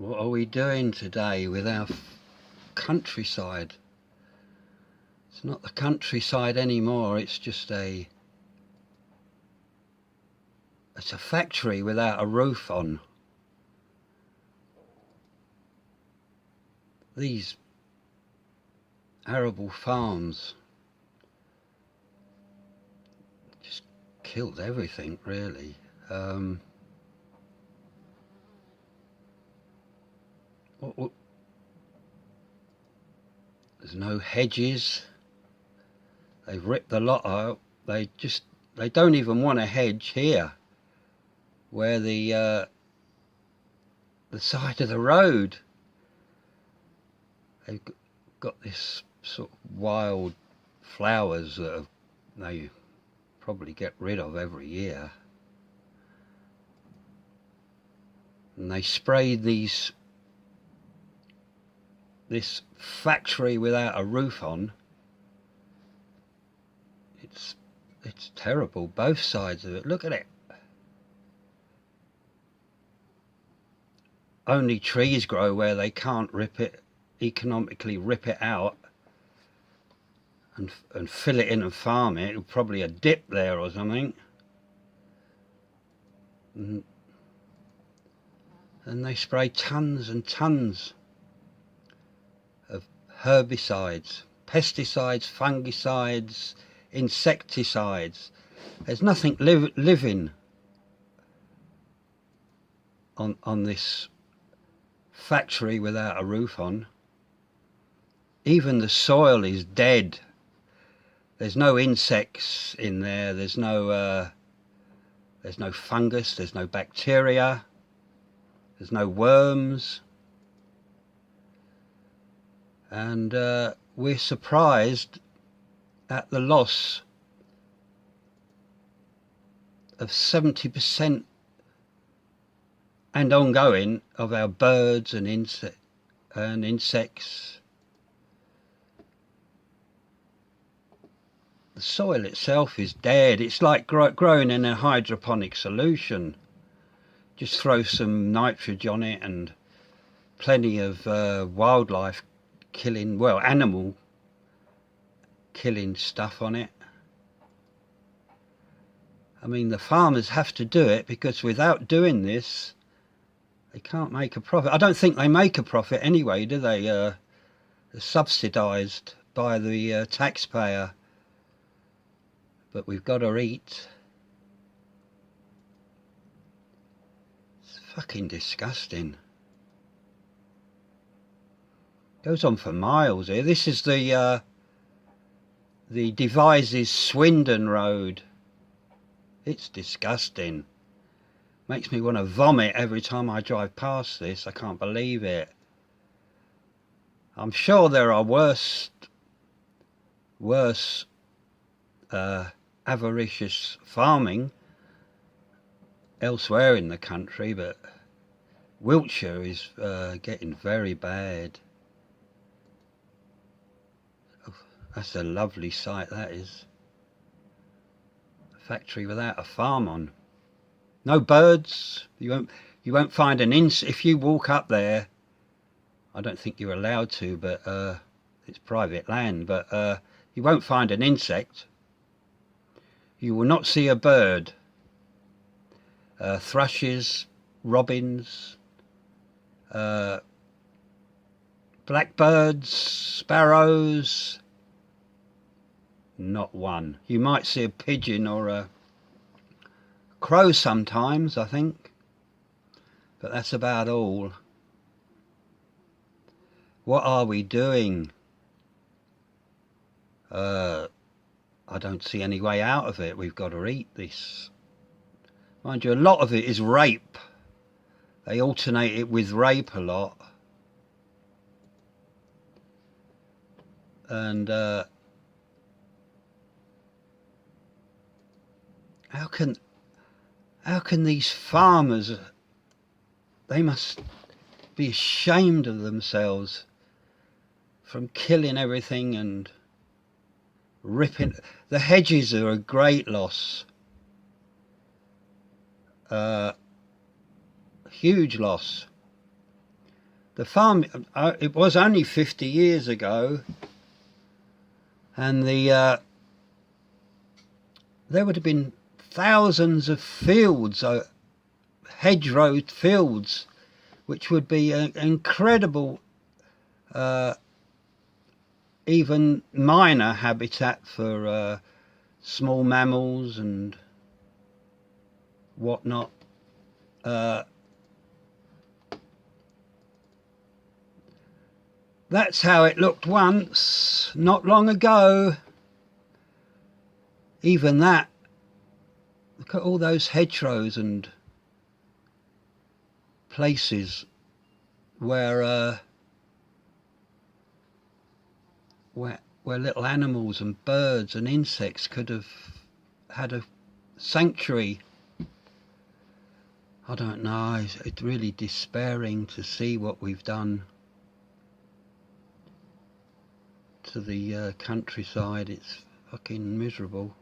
What are we doing today with our countryside? It's not the countryside anymore, it's just it's a factory without a roof on. These arable farms just killed everything, really. There's no hedges. They've ripped the lot out. They don't even want a hedge here, where the side of the road. They've got this sort of wild flowers that they probably get rid of every year. And they sprayed this factory without a roof on. It's terrible, both sides of it. Look at it. Only trees grow where they can't economically rip it out and fill it in and farm it. Probably a dip there or something. And they spray tons and tons of herbicides, pesticides, fungicides, insecticides. There's nothing living on this factory without a roof on. Even the soil is dead. There's no insects in there. There's no fungus. There's no bacteria. There's no worms. And we're surprised at the loss of 70% and ongoing of our birds and insects. The soil itself is dead. It's like growing in a hydroponic solution. Just throw some nitrogen on it and plenty of wildlife killing, well, animal killing stuff on it. I mean, the farmers have to do it because without doing this, they can't make a profit. I don't think they make a profit anyway, do they? They're subsidised by the taxpayer. But we've got to eat. It's fucking disgusting. Goes on for miles here. This is the Devizes Swindon road. It's disgusting. Makes me want to vomit every time I drive past this. I can't believe it. I'm sure there are worse avaricious farming elsewhere in the country, but Wiltshire is getting very bad. Oh, that's a lovely sight, that is. A factory without a farm on. No birds. You won't find an if you walk up there. I don't think you're allowed to, but it's private land. But you won't find an insect. You will not see a bird. Thrushes, robins, blackbirds, sparrows. Not one. You might see a pigeon or a crow sometimes, I think. But that's about all. What are we doing? I don't see any way out of it. We've got to eat this. Mind you, a lot of it is rape. They alternate it with rape a lot. And how can these farmers, they must be ashamed of themselves from killing everything and ripping. The hedges are a great loss. Huge loss. the farm, it was only 50 years ago, and there would have been thousands of fields, hedgerow fields, which would be an incredible, even minor habitat for small mammals and whatnot. That's how it looked once, not long ago. Even that, look at all those hedgerows and places where little animals and birds and insects could have had a sanctuary. I don't know, it's really despairing to see what we've done to the countryside. It's fucking miserable.